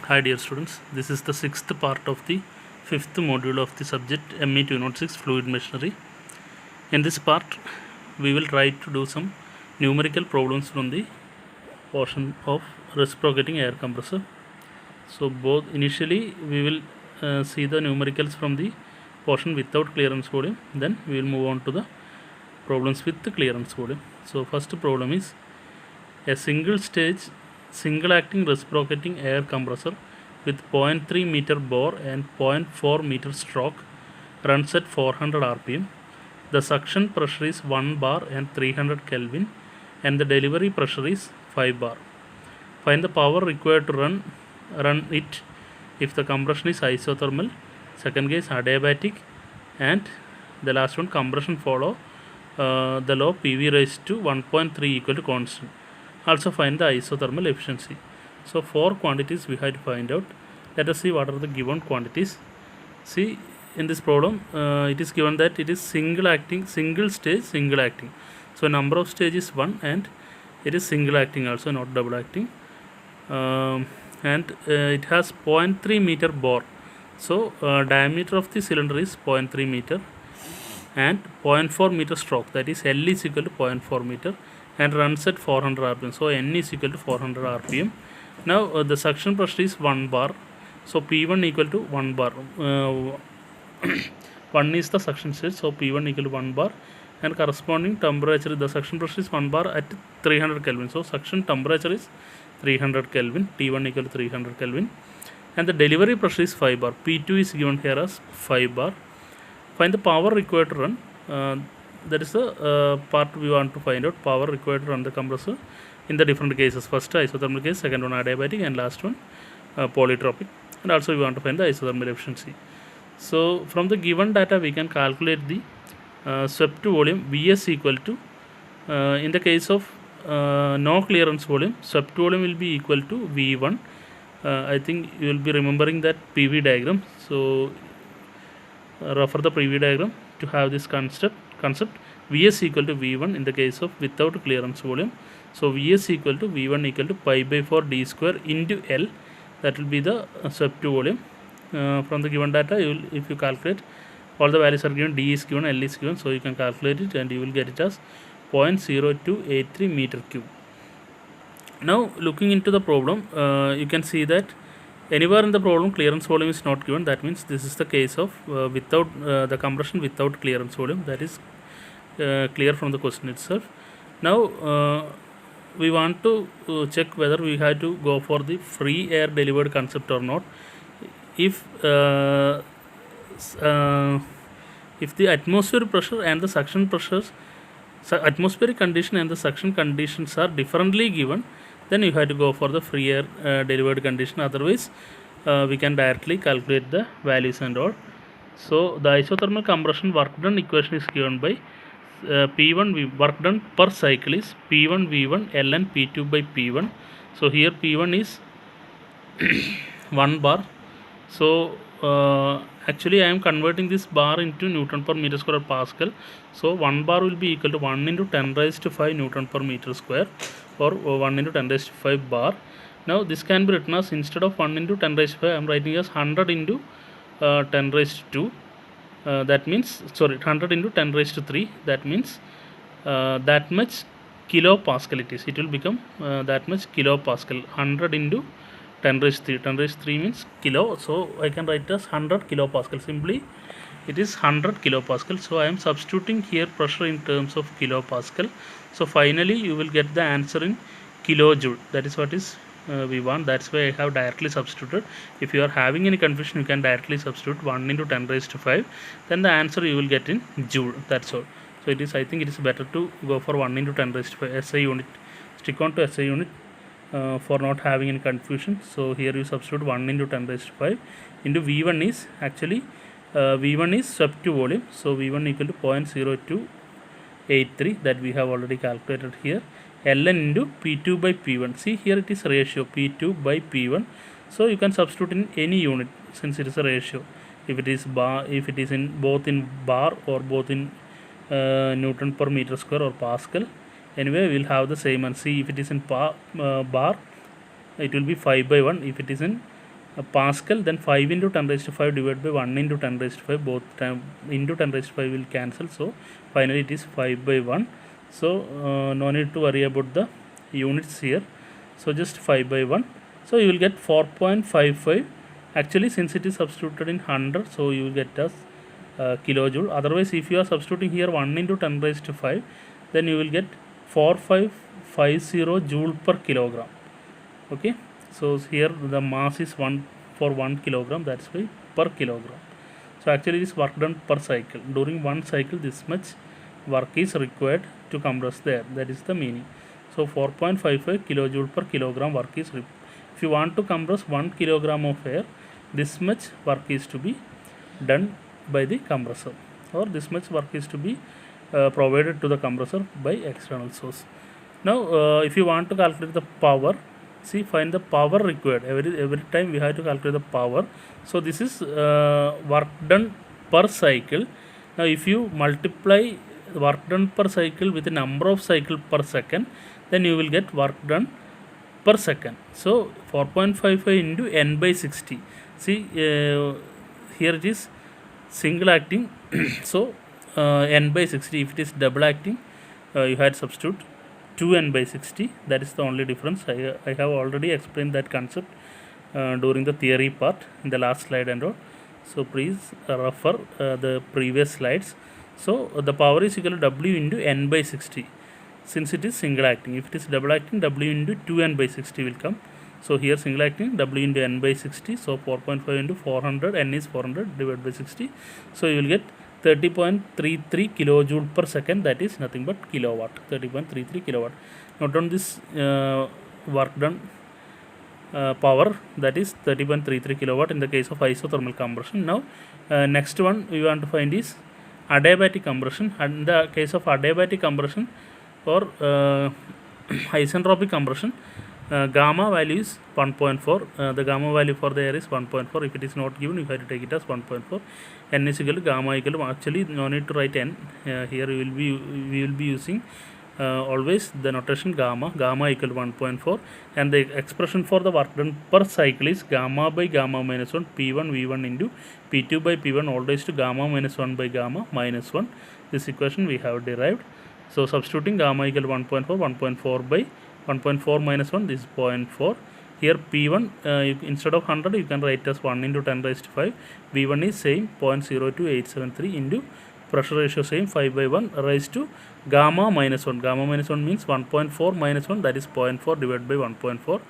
Hi dear students, this is the sixth part of the fifth module of the subject ME 206 Fluid Machinery. In this part, we will try to do some numerical problems from the portion of reciprocating air compressor. So both initially we will see the numericals from the portion without clearance volume, then we will move on to the problems with the clearance volume. So first problem is a single stage single acting reciprocating air compressor with 0.3 meter bore and 0.4 meter stroke runs at 400 rpm. The suction pressure is 1 bar and 300 Kelvin and the delivery pressure is 5 bar. Find the power required to run it if the compression is isothermal, second case adiabatic, and the last one compression follow the law PV raised to 1.3 equal to constant. Also find the isothermal efficiency. So 4 quantities we have to find out. Let us see what are the given quantities. See, in this problem it is given that it is single stage single acting. So number of stages 1 and it is single acting also, not double acting, and it has 0.3 meter bore. So diameter of the cylinder is 0.3 meter and 0.4 meter stroke, that is L is equal to 0.4 meter and runs at 400 rpm. So N is equal to 400 rpm. Now the suction pressure is 1 bar. So P1 equal to 1 bar. 1 is the suction stage. So P1 equal to 1 bar and corresponding temperature, the suction pressure is 1 bar at 300 Kelvin. So suction temperature is 300 Kelvin. T1 equal to 300 Kelvin. And the delivery pressure is 5 bar. P2 is given here as 5 bar. Find the power required to run. That is the part we want to find out, power required to run the compressor in the different cases. First isothermal case, second one adiabatic, and last one polytropic. And also we want to find the isothermal efficiency. So from the given data we can calculate the swept volume Vs equal to, in the case of no clearance volume, swept volume will be equal to V1. I think you will be remembering that PV diagram. So refer the PV diagram to have this concept. Vs equal to V1 in the case of without clearance volume. So Vs equal to V1 equal to pi by 4 d square into L. That will be the swept volume. From the given data, if you calculate, all the values are given, d is given, L is given, so you can calculate it and you will get it as 0.0283 meter cube. Now looking into the problem, you can see that anywhere in the problem clearance volume is not given. That means this is the case of without the compression without clearance volume. That is clear from the question itself. Now we want to check whether we have to go for the free air delivered concept or not. If the atmospheric pressure and the suction pressures, atmospheric condition and the suction conditions are differently given, then you have to go for the free air delivered condition. Otherwise we can directly calculate the values and all. So the isothermal compression work done equation is given by P1 work done per cycle is P1 V1 ln P2 by P1. So here P1 is 1 bar. So actually I am converting this bar into Newton per meter square or Pascal. So 1 bar will be equal to 1 into 10 raised to 5 Newton per meter square, or 1 into 10 raised to 5 bar. Now this can be written as, instead of 1 into 10 raised to 5, I am writing as 100 into 10 raised to 2. That means, sorry, 100 into 10 raised to 3. That means that much kilopascal it is. It will become that much kilopascal. 100 into 10 raised to 3. 10 raised to 3 means kilo. So I can write it as 100 kilopascal. Simply it is 100 kilopascal. So I am substituting here pressure in terms of kilopascal. So finally you will get the answer in kilojoule. That is what is we want. That's why I have directly substituted. If you are having any confusion, you can directly substitute 1 into 10 raised to 5. Then the answer you will get in joule. That's all. So it is, I think it is better to go for 1 into 10 raised to 5 SI unit. Stick on to SI unit for not having any confusion. So here you substitute 1 into 10 raised to 5 into V1 is actually V1 is swept volume. So V1 equal to 0.0283 that we have already calculated here. Ln into P2 by P1. See, here it is ratio P2 by P1. So you can substitute in any unit since it is a ratio. If it is bar, if it is in both in bar or both in Newton per meter square or Pascal, anyway we will have the same. And see, if it is in bar, it will be 5 by 1. If it is in Pascal, then 5 into 10 raised to 5 divided by 1 into 10 raised to 5, both time into 10 raised to 5 will cancel, so finally it is 5 by 1. So no need to worry about the units here, so just 5 by 1. So you will get 4.55. Actually, since it is substituted in 100, so you will get as kilojoule. Otherwise, if you are substituting here 1 into 10 raised to 5, then you will get 4550 joule per kilogram. Okay, so here the mass is 1 for 1 kilogram, that's why per kilogram. So actually this work done per cycle. During one cycle, this much work is required to compress the air. That is the meaning. So 4.55 kilojoule per kilogram work is required. If you want to compress 1 kilogram of air, this much work is to be done by the compressor, or this much work is to be provided to the compressor by external source. Now if you want to calculate the power, see, find the power required. Every time we have to calculate the power. So this is work done per cycle. Now if you multiply work done per cycle with the number of cycle per second, then you will get work done per second. So 4.55 into n by 60. See, here it is single acting. So n by 60. If it is double acting, you had substitute 2n by 60. That is the only difference. I have already explained that concept during the theory part in the last slide and all. So please refer the previous slides. So the power is equal to W into n by 60, since it is single acting. If it is double acting, W into 2n by 60 will come. So here single acting, W into n by 60. So 4.5 into 400, n is 400 divided by 60. So you will get 30.33 kilojoule per second, that is nothing but kilowatt. 30.33 kilowatt. Note down this work done power, that is 30.33 kilowatt in the case of isothermal compression. Now next one we want to find is adiabatic compression. And in the case of adiabatic compression or isentropic compression, gamma value is 1.4. The gamma value for the air is 1.4. If it is not given, you have to take it as 1.4. N is equal to gamma equal to, actually no need to write n. Here we will be using always the notation gamma equal to 1.4, and the expression for the work done per cycle is gamma by gamma minus 1 P1 V1 into P2 by P1 all raised to gamma minus 1 by gamma minus 1. This equation we have derived. So substituting gamma equal to 1.4, 1.4 by 1.4 minus 1, this is 0.4. Here P1 instead of 100 you can write as 1 into 10 raised to 5. V1 is same 0.02873 into pressure ratio same 5 by 1 raised to gamma minus 1. Gamma minus 1 means 1.4 minus 1, that is 0.4 divided by 1.4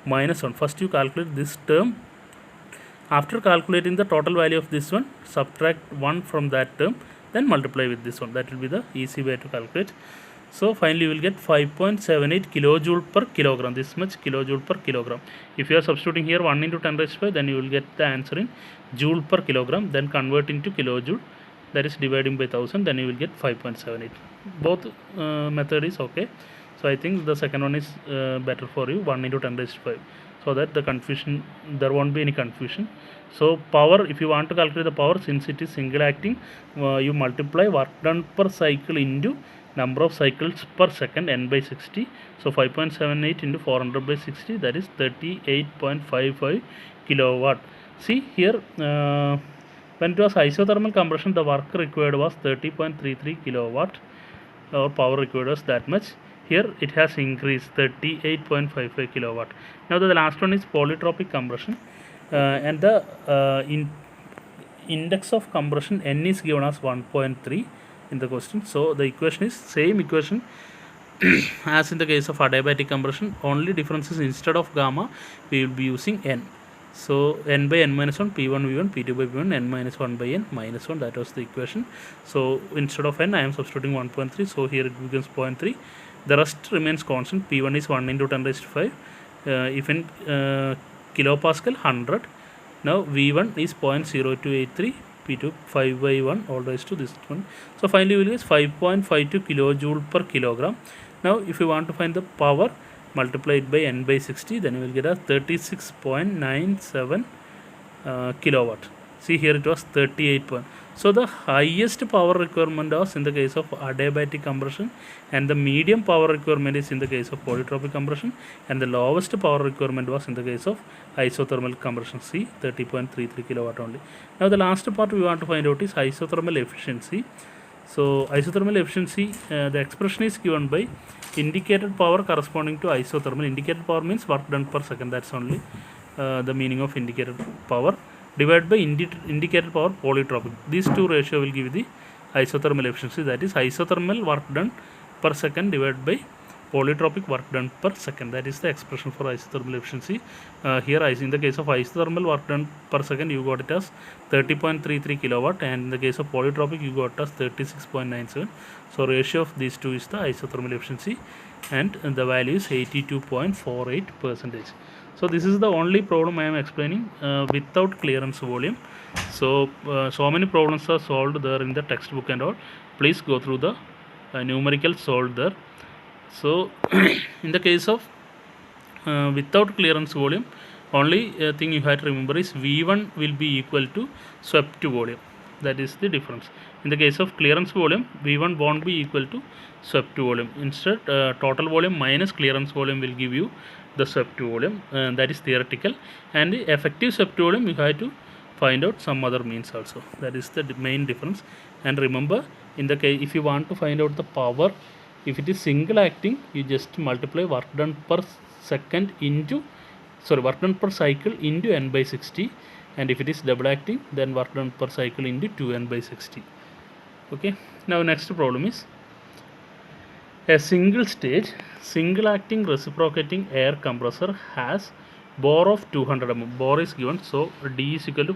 minus 1. First you calculate this term. After calculating the total value of this one, subtract 1 from that term, then multiply with this one. That will be the easy way to calculate. So finally you will get 5.78 kilojoule per kilogram. This much kilojoule per kilogram. If you are substituting here 1 into 10 raised to 5, then you will get the answer in joule per kilogram. Then convert into kilojoule, that is dividing by 1000, then you will get 5.78. Both method is okay. So I think the second one is better for you, 1 into 10 raised to 5, so that the confusion, there won't be any confusion. So power, if you want to calculate the power, since it is single acting, you multiply work done per cycle into number of cycles per second, n by 60. So 5.78 into 400 by 60, that is 38.55 kilowatt. See here, when it was isothermal compression, the work required was 30.33 kilowatt, or power required was that much. Here it has increased 38.55 kilowatt. Now the last one is polytropic compression, and the index of compression n is given as 1.3 in the question. So the equation is same equation as in the case of adiabatic compression. Only difference is instead of gamma we will be using n. So n by n minus 1 P1 V1 P2 by P1 n minus 1 by n minus 1, that was the equation. So instead of n I am substituting 1.3, so here it becomes 0.3. The rest remains constant. P1 is 1 into 10 raised to 5. If in kilopascal 100. Now V1 is 0.0283, P2 5 by 1 all raised to this one. So finally we will use 5.52 kilojoule per kilogram. Now if you want to find the power, multiply it by n by 60, then you will get a 36.97 kilowatt. See here it was 38 point. So the highest power requirement was in the case of adiabatic compression, and the medium power requirement is in the case of polytropic compression, and the lowest power requirement was in the case of isothermal compression. See 30.33 kilowatt only. Now the last part we want to find out is isothermal efficiency. So isothermal efficiency, the expression is given by indicated power corresponding to isothermal. Indicated power means work done per second. That's only the meaning of indicated power, divided by indicated power polytropic. These two ratio will give the isothermal efficiency, that is isothermal work done per second divided by polytropic work done per second. That is the expression for isothermal efficiency. Here in the case of isothermal work done per second, you got it as 30.33 kilowatt, and in the case of polytropic you got it as 36.97. So ratio of these two is the isothermal efficiency, and the value is 82.48%. So this is the only problem I am explaining without clearance volume. So so many problems are solved there in the textbook and all. Please go through the numerical solved there. So in the case of without clearance volume, only thing you have to remember is V1 will be equal to swept volume. That is the difference. In the case of clearance volume, V1 won't be equal to swept volume. Instead, total volume minus clearance volume will give you the swept volume. That is theoretical, and the effective swept volume you have to find out some other means also. That is the main difference. And remember, in the case if you want to find out the power, if it is single acting, you just multiply work done per second into work done per cycle into n by 60, and if it is double acting, then work done per cycle into 2n by 60. Okay, now next problem is a single stage single acting reciprocating air compressor has bore of 200 mm. Bore is given, so d is equal to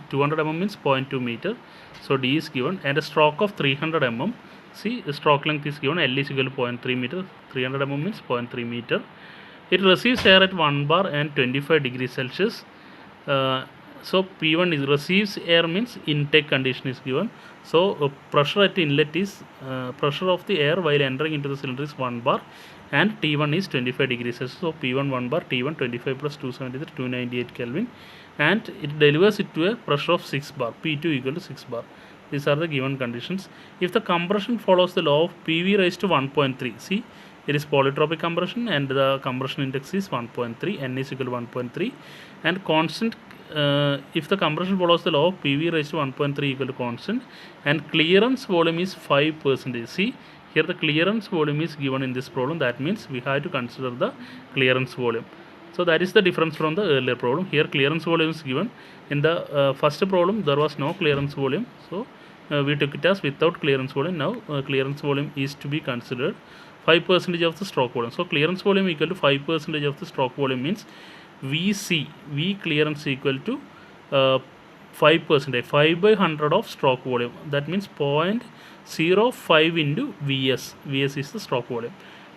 200 mm means 0.2 meter, so d is given, and a stroke of 300 mm. See, the stroke length is given, L is equal to 0.3 meter, 300 mm means 0.3 meter. It receives air at 1 bar and 25 degrees Celsius. So P1 is receives air means intake condition is given. So pressure at inlet is pressure of the air while entering into the cylinder is 1 bar, and T1 is 25 degrees Celsius. So P1 1 bar, T1 25 plus 273 298 Kelvin, and it delivers it to a pressure of 6 bar, P2 equal to 6 bar. These are the given conditions. If the compression follows the law of PV raised to 1.3, see, it is polytropic compression and the compression index is 1.3, n is equal to 1.3, and constant. If the compression follows the law of PV raised to 1.3 equal to constant, and clearance volume is 5%. See, here the clearance volume is given in this problem. That means we have to consider the clearance volume. So that is the difference from the earlier problem. Here clearance volume is given. In the first problem there was no clearance volume, so we took it as without clearance volume. Now clearance volume is to be considered 5% of the stroke volume. So clearance volume equal to 5% of the stroke volume means VC, V clearance equal to 5%, 5 by 100 of stroke volume. That means 0.05 into Vs. Vs is the stroke volume.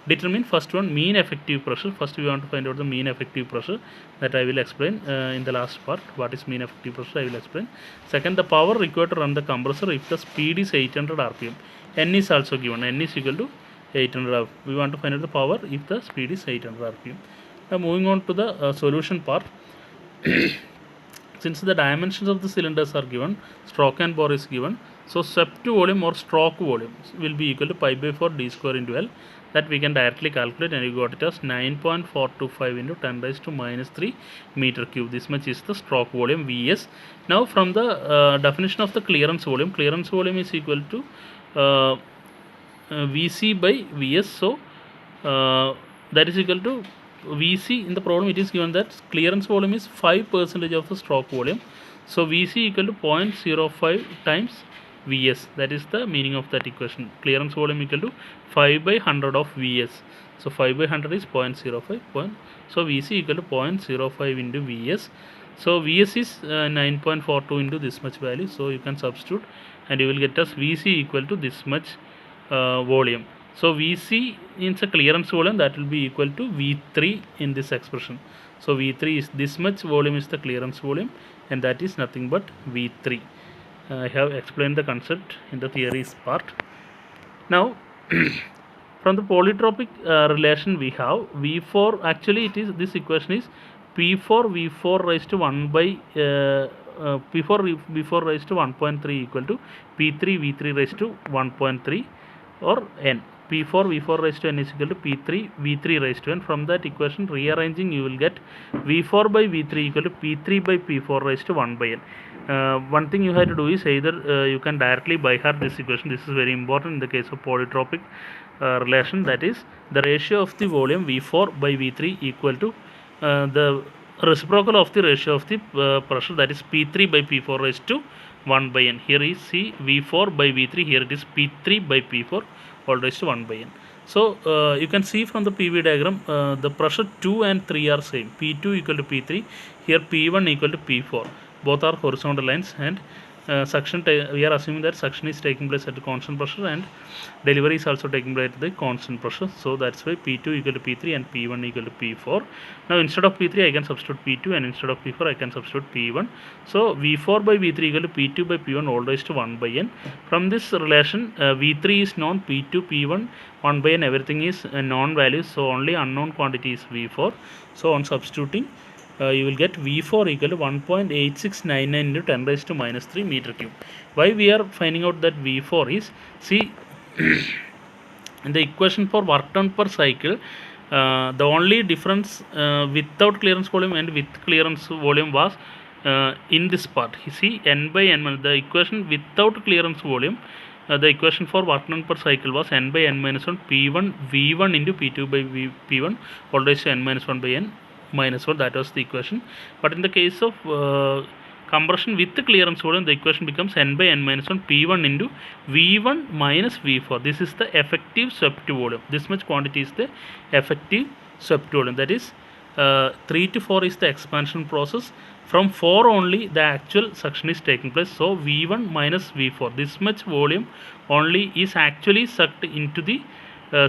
Determine first one, mean effective pressure. First we want to find out the mean effective pressure, that I will explain in the last part. What is mean effective pressure I will explain. Second, the power required to run the compressor if the speed is 800 rpm. N is also given, N is equal to 800 rpm. We want to find out the power if the speed is 800 rpm. Now moving on to the solution part. Since the dimensions of the cylinders are given, stroke and bore is given, so swept volume or stroke volume will be equal to pi by 4 d square into L. That we can directly calculate, and you got it as 9.425 into 10 raised to minus 3 meter cube. This much is the stroke volume Vs. Now from the definition of the clearance volume is equal to Vc by Vs. So that is equal to Vc. In the problem it is given that clearance volume is 5% of the stroke volume. So Vc equal to 0.05 times Vs. That is the meaning of that equation. Clearance volume equal to 5 by 100 of Vs. So 5 by 100 is 0.05. So Vc equal to 0.05 into Vs. So Vs is 9.42 into this much value. So you can substitute, and you will get as Vc equal to this much volume. So Vc is a clearance volume, that will be equal to V3 in this expression. So V3 is this much volume is the clearance volume, and that is nothing but V3. I have explained the concept in the theories part. Now from the polytropic relation we have V4. Actually it is, this equation is P4 V4 raised to 1 by P4 raised to 1.3 equal to P3 V3 raised to 1.3 or n. P4 V4 raised to n is equal to P3 V3 raised to n. From that equation, rearranging, you will get V4 by V3 equal to P3 by P4 raised to 1 by n. One thing you have to do is either you can directly by heart this equation. This is very important in the case of polytropic relation, that is the ratio of the volume V4 by V3 equal to the reciprocal of the ratio of the pressure, that is P3 by P4 raised to 1 by n. Here is see V4 by V3, here it is P3 by P4 all raised to 1 by n. So you can see from the PV diagram the pressure 2 and 3 are same, P2 equal to P3, here P1 equal to P4, both are horizontal lines, and suction we are assuming that suction is taking place at the constant pressure and delivery is also taking place at the constant pressure. So that's why P2 equal to P3 and P1 equal to P4. Now instead of P3 I can substitute P2, and instead of P4 I can substitute P1. So V4 by V3 equal to P2 by P1 all raised to 1 by n. From this relation V3 is known, P2 P1 1 by n everything is known values, so only unknown quantity is V4. So on substituting you will get V4 equal to 1.8699 into 10 raised to minus 3 meter cube. Why we are finding out that V4 is, see in the equation for work done per cycle, the only difference without clearance volume and with clearance volume was in this part. You see n by n, the equation without clearance volume, the equation for work done per cycle was n by n minus 1 P1 V1 into P2 by P1 all raised to n minus 1 by n minus 1, that was the equation. But in the case of compression with the clearance volume, the equation becomes n by n minus 1 P1 into V1 minus V4. This is the effective swept volume. This much quantity is the effective swept volume. That is 3 to 4 is the expansion process. From 4 only the actual suction is taking place. So V1 minus V4. This much volume only is actually sucked into the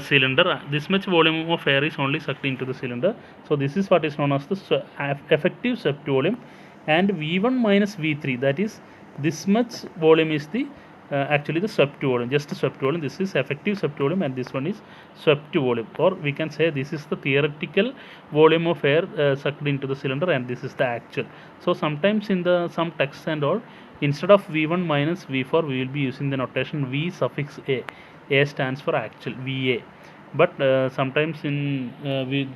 cylinder. This much volume of air is only sucked into the cylinder. So this is what is known as the effective swept volume. And V1 minus V3, that is this much volume is the actually the swept volume, just swept volume. This is effective swept volume and this one is swept volume, or we can say this is the theoretical volume of air sucked into the cylinder and this is the actual. So sometimes in the some texts and all, instead of V1 minus V4 we will be using the notation V suffix A. A stands for actual, VA. But sometimes in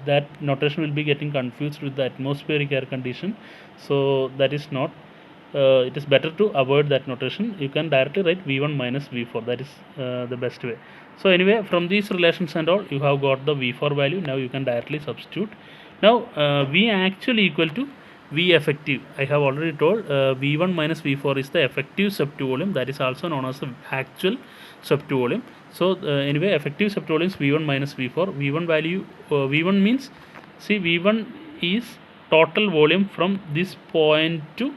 that notation will be getting confused with the atmospheric air condition, so that is not it is better to avoid that notation. You can directly write V1 minus V4, that is the best way. So anyway, from these relations and all, you have got the V4 value. Now you can directly substitute. Now V actual equal to V effective. I have already told V1 minus V4 is the effective swept volume, that is also known as the actual swept volume. So anyway, effective swept volume is V1 minus V4. V1 value, V1 means, see V1 is total volume from this point to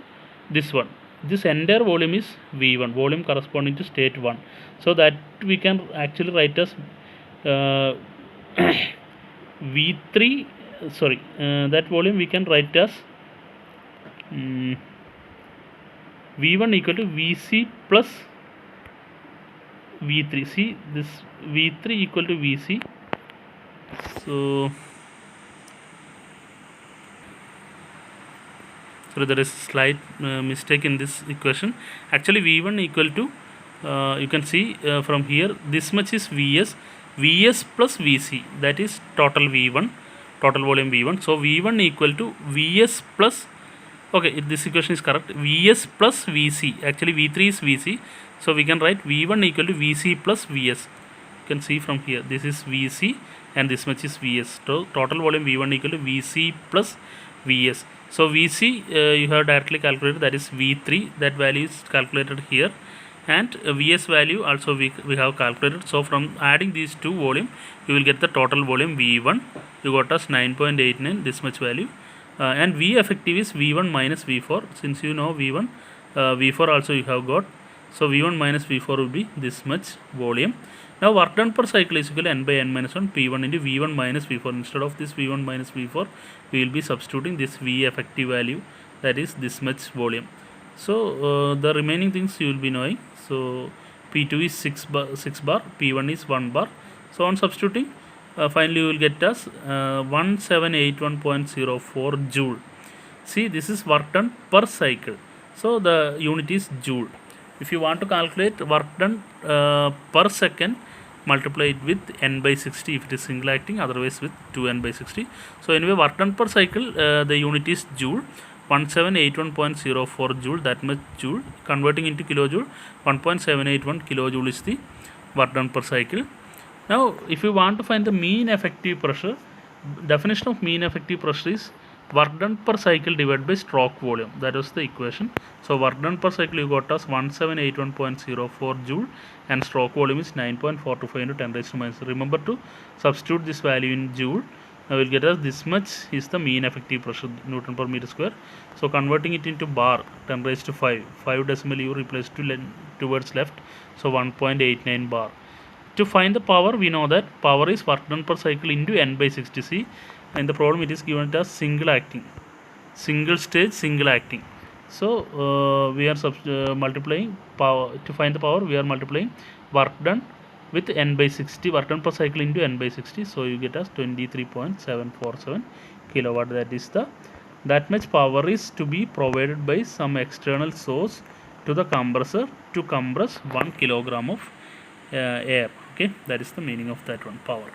this one. This entire volume is V1, volume corresponding to state 1. So that we can actually write as V3, sorry, that volume we can write as V1 equal to Vc plus V3. See this V3 equal to Vc. So there is a slight mistake in this equation. Actually V1 equal to you can see from here, this much is Vs plus Vc, that is total V1, total volume V1. So V1 equal to Vs plus, okay, this equation is correct, Vs plus Vc. Actually V3 is Vc, so we can write V1 equal to Vc plus Vs. You can see from here, this is Vc and this much is Vs. So total volume V1 equal to Vc plus Vs. So Vc you have directly calculated, that is V3, that value is calculated here, and Vs value also we have calculated. So from adding these two volume, you will get the total volume V1. You got us 9.89, this much value, and V effective is V1 minus V4. Since you know V1, V4 also you have got. So V1 minus V4 will be this much volume. Now work done per cycle is equal to n by n minus 1 P1 into V1 minus V4. Instead of this V1 minus V4, we will be substituting this V effective value, that is this much volume. So the remaining things you will be knowing. So P2 is 6 bar, P1 is 1 bar. So on substituting, finally you will get us 1781.04 joule. See, this is work done per cycle. So the unit is joule. If you want to calculate work done per second, multiply it with n by 60 if it is single acting, otherwise with 2n by 60. So anyway, work done per cycle, the unit is joule. 1781.04 joule, that much joule. Converting into kilojoule, 1.781 kilojoule is the work done per cycle. Now if you want to find the mean effective pressure, definition of mean effective pressure is work done per cycle divided by stroke volume. That was the equation. So work done per cycle you got as 1781.04 joule and stroke volume is 9.425 into 10 raised to minus. Remember to substitute this value in joule. Now we'll get as this much is the mean effective pressure, Newton per meter square. So converting it into bar, 10 raised to 5 decimal you replace towards left, so 1.89 bar. To find the power, we know that power is work done per cycle into n by 60c. In the problem it is given as single acting, single stage, single acting. So we are multiplying power. To find the power, we are multiplying work done with n by 60, work done per cycle into n by 60. So you get as 23.747 kilowatt. That much power is to be provided by some external source to the compressor to compress 1 kilogram of air. Okay, that is the meaning of that one, power.